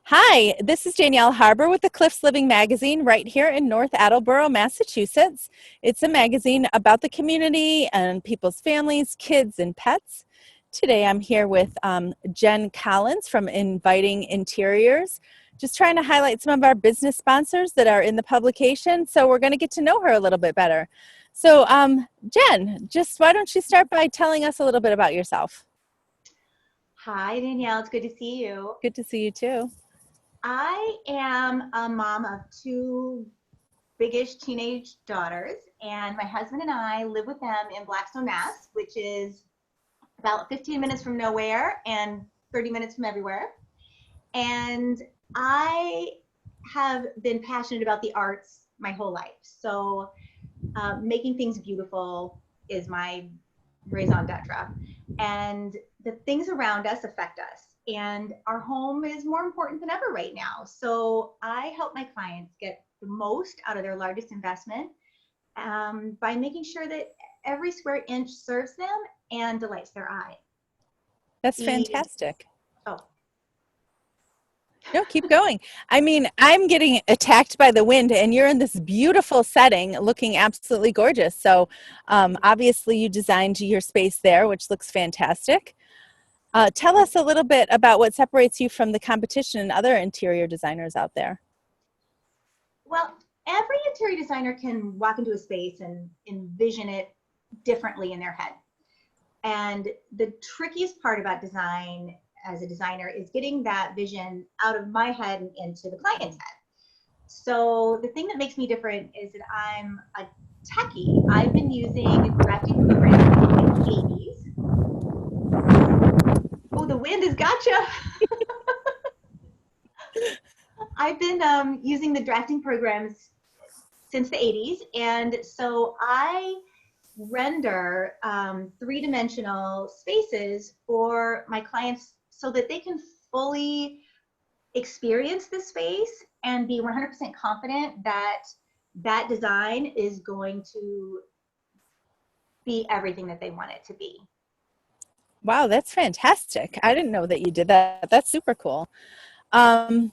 Hi, this is Danielle Harbour with the Cliffs Living magazine right here in North Attleboro, Massachusetts. It's a magazine about the community and people's families, kids, and pets. Today I'm here with Jenn Collins from Inviting Interiors, just trying to highlight some of our business sponsors that are in the publication, so we're going to get to know her a little bit better. So Jenn, just why don't you start by telling us a little bit about yourself? Hi, Danielle. It's good to see you. Good to see you too. I am a mom of two biggish teenage daughters, and my husband and I live with them in Blackstone, Mass, which is about 15 minutes from nowhere and 30 minutes from everywhere. And I have been passionate about the arts my whole life. So making things beautiful is my raison d'etre. And the things around us affect us. And our home is more important than ever right now. So I help my clients get the most out of their largest investment by making sure that every square inch serves them and delights their eye. That's The fantastic. oh, No, keep going. I mean, I'm getting attacked by the wind, and you're in this beautiful setting looking absolutely gorgeous. So, obviously, you designed your space there, which looks fantastic. Tell us a little bit about what separates you from the competition and other interior designers out there. well, every interior designer can walk into a space and envision it differently in their head. And the trickiest part about design as a designer is getting that vision out of my head and into the client's head. So the thing that makes me different is that I'm a techie. I've been using drafting programs in the 80s. Oh, the wind has gotcha. I've been using the drafting programs since the 80s. And so I render three-dimensional spaces for my clients so that they can fully experience the space and be 100% confident that that design is going to be everything that they want it to be. Wow, that's fantastic. I didn't know that you did that. That's super cool. Um,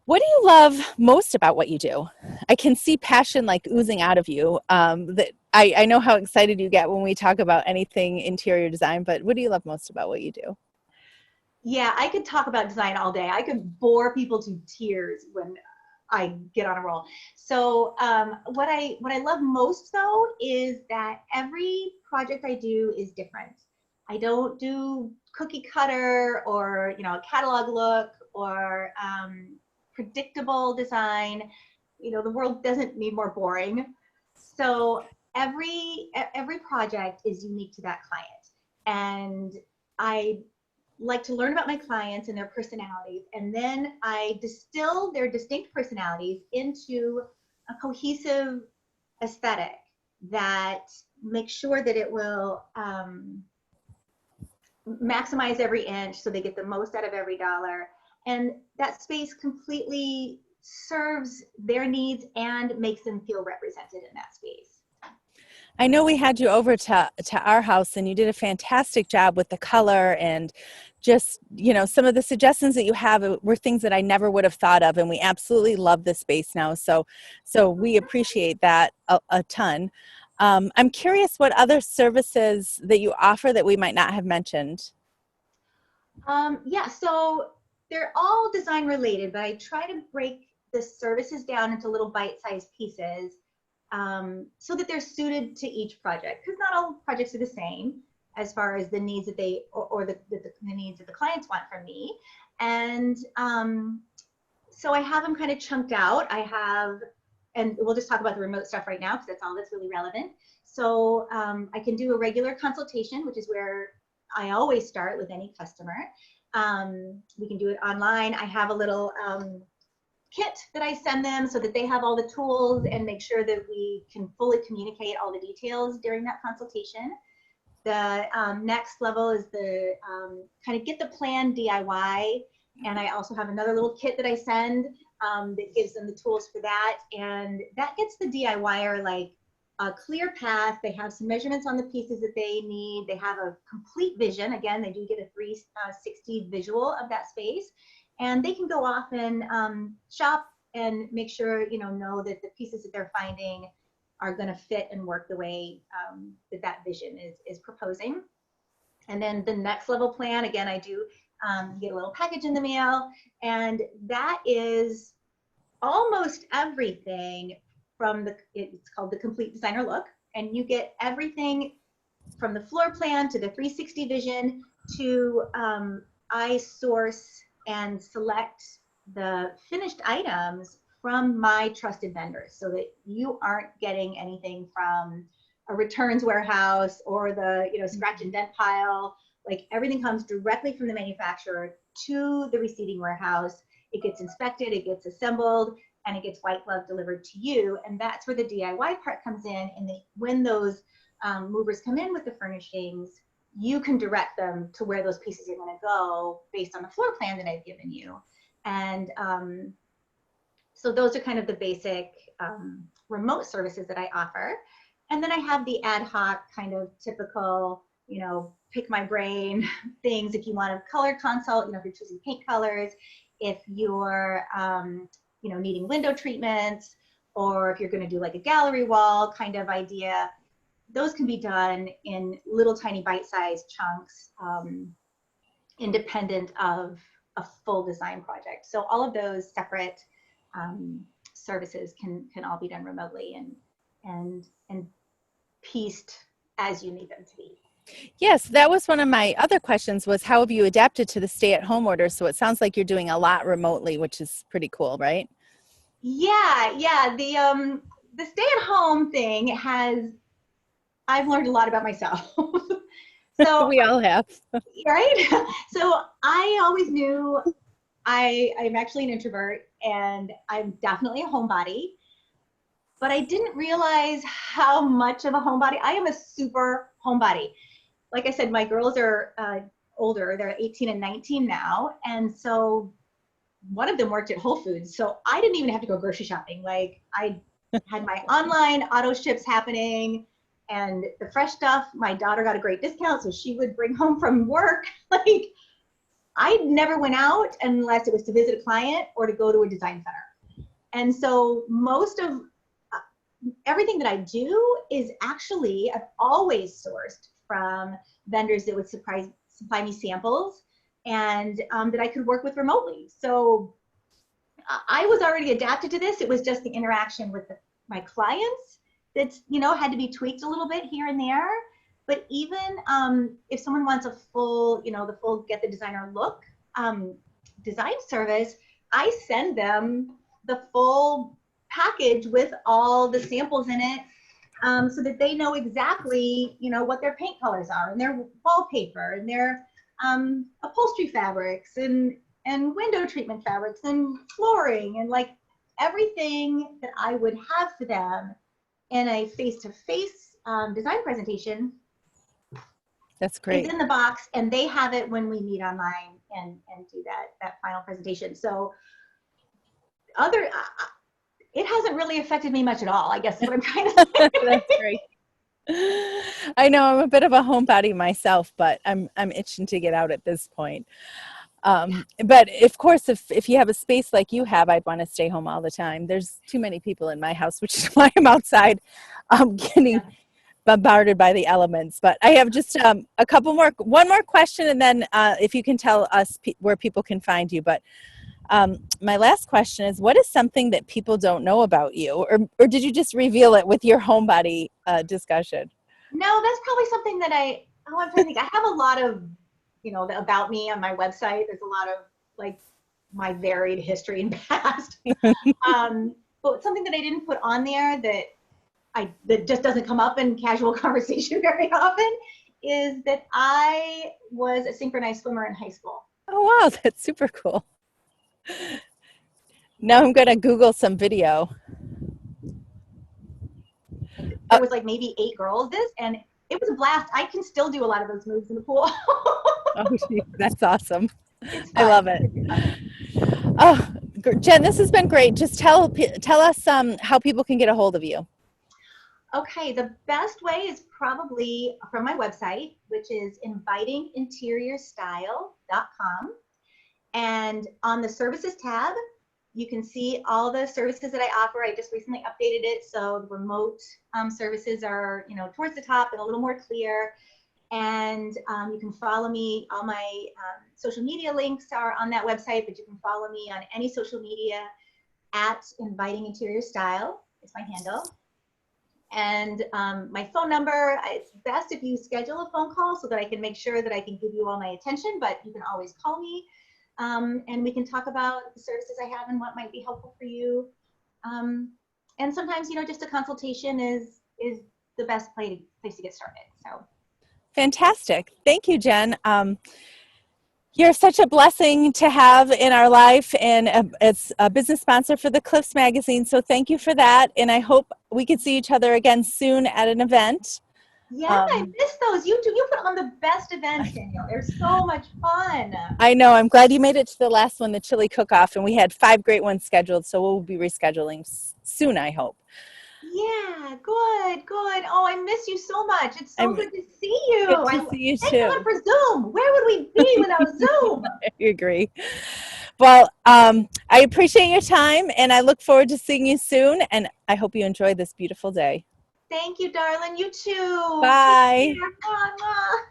what do you love most about what you do? I can see passion like oozing out of you. That I know how excited you get when we talk about anything interior design, but what do you love most about what you do? Yeah, I could talk about design all day. I could bore people to tears when I get on a roll. So what I love most though is that every project I do is different. I don't do cookie cutter or a catalog look or predictable design. The world doesn't need more boring. So every project is unique to that client, and I like to learn about my clients and their personalities, and then I distill their distinct personalities into a cohesive aesthetic that makes sure that it will maximize every inch so they get the most out of every dollar. And that space completely serves their needs and makes them feel represented in that space. I know we had you over to our house and you did a fantastic job with the color and just, some of the suggestions that you have were things that I never would have thought of, and we absolutely love this space now. So we appreciate that a ton. I'm curious what other services that you offer that we might not have mentioned. Yeah, so they're all design related, but I try to break the services down into little bite-sized pieces so that they're suited to each project, because not all projects are the same as far as the needs that they or the needs that the clients want from me. And so I have them kind of chunked out. And we'll just talk about the remote stuff right now because that's all that's really relevant. So I can do a regular consultation, which is where I always start with any customer. We can do it online. I have a little kit that I send them so that they have all the tools and make sure that we can fully communicate all the details during that consultation. The next level is the kind of get the plan DIY. And I also have another little kit that I send that gives them the tools for that. And that gets the DIYer like a clear path. They have some measurements on the pieces that they need. They have a complete vision. Again, they do get a 360 visual of that space. and they can go off and shop and make sure, know that the pieces that they're finding are going to fit and work the way that vision is proposing. And then the next level plan, again, I do get a little package in the mail, and that is almost everything from it's called the Complete Designer Look, and you get everything from the floor plan to the 360 vision to I source and select the finished items from my trusted vendors, so that you aren't getting anything from a returns warehouse or the scratch and dent pile. Like, everything comes directly from the manufacturer to the receiving warehouse. It gets inspected, it gets assembled, and it gets white glove delivered to you. And that's where the DIY part comes in. And when those movers come in with the furnishings, you can direct them to where those pieces are going to go based on the floor plan that I've given you. And so those are kind of the basic remote services that I offer. And then I have the ad hoc kind of typical, pick my brain things. If you want a color consult, if you're choosing paint colors, if you're, needing window treatments, or if you're going to do like a gallery wall kind of idea, those can be done in little tiny bite-sized chunks, independent of a full design project. So all of those separate services can all be done remotely and pieced as you need them to be. Yes, that was one of my other questions, was how have you adapted to the stay-at-home order? So it sounds like you're doing a lot remotely, which is pretty cool, right? Yeah. The stay-at-home thing I've learned a lot about myself. So We all have. right? So I always knew I'm actually an introvert, and I'm definitely a homebody, but I didn't realize how much of a homebody. I am a super homebody. Like I said, my girls are older. They're 18 and 19 now. And so one of them worked at Whole Foods. So I didn't even have to go grocery shopping. Like, I had my online auto ships happening, and the fresh stuff, my daughter got a great discount, so she would bring home from work. Like, I never went out unless it was to visit a client or to go to a design center. And so most of everything that I do is actually, I've always sourced from vendors that would supply me samples, and that I could work with remotely. So I was already adapted to this. It was just the interaction with my clients that's, had to be tweaked a little bit here and there. But even if someone wants a full, the full Get the Designer Look design service, I send them the full package with all the samples in it, so that they know exactly, what their paint colors are, and their wallpaper, and their upholstery fabrics, and window treatment fabrics, and flooring, and like everything that I would have for them in a face-to-face design presentation. That's great. Is in the box, and they have it when we meet online and do that final presentation. So it hasn't really affected me much at all, I guess is what I'm trying to say. That's great. I know I'm a bit of a homebody myself, but I'm itching to get out at this point. But of course, if you have a space like you have, I'd want to stay home all the time. There's too many people in my house, which is why I'm outside getting bombarded by the elements. But I have just one more question, and then if you can tell us where people can find you. But my last question is, what is something that people don't know about you? Or did you just reveal it with your homebody discussion? No, that's probably something that I'm trying to think. I have a lot of, about me on my website. There's a lot of like my varied history and past. But something that I didn't put on there that just doesn't come up in casual conversation very often is that I was a synchronized swimmer in high school. Oh, wow, that's super cool. Now I'm going to Google some video. There was like maybe 8 girls and it was a blast. I can still do a lot of those moves in the pool. Oh, that's awesome. I love it. Oh, Jenn, this has been great. Just tell us how people can get a hold of you. Okay, the best way is probably from my website, which is invitinginteriorstyle.com. And on the services tab, you can see all the services that I offer. I just recently updated it, so the remote services are, towards the top and a little more clear. And you can follow me. All my social media links are on that website, but you can follow me on any social media at Inviting Interior Style. It's my handle. And my phone number, it's best if you schedule a phone call so that I can make sure that I can give you all my attention, but you can always call me. And we can talk about the services I have and what might be helpful for you. And sometimes, just a consultation is the best place to get started. So Fantastic. Thank you, Jenn. You're such a blessing to have in our life, and it's a business sponsor for the Cliffs magazine. So thank you for that. And I hope we can see each other again soon at an event. yeah, I miss those. You put on the best events, Danielle. They're so much fun. I know. I'm glad you made it to the last one, the chili cook-off, and we had 5 great ones scheduled. So we'll be rescheduling soon, I hope. Yeah, good, good. Oh, I miss you so much. It's so I'm good to see you. good to see you Thank God too. for Zoom. Where would we be without Zoom? I agree. Well, I appreciate your time, and I look forward to seeing you soon. And I hope you enjoy this beautiful day. Thank you, darling. You too. Take Bye. care. Mwah, mwah.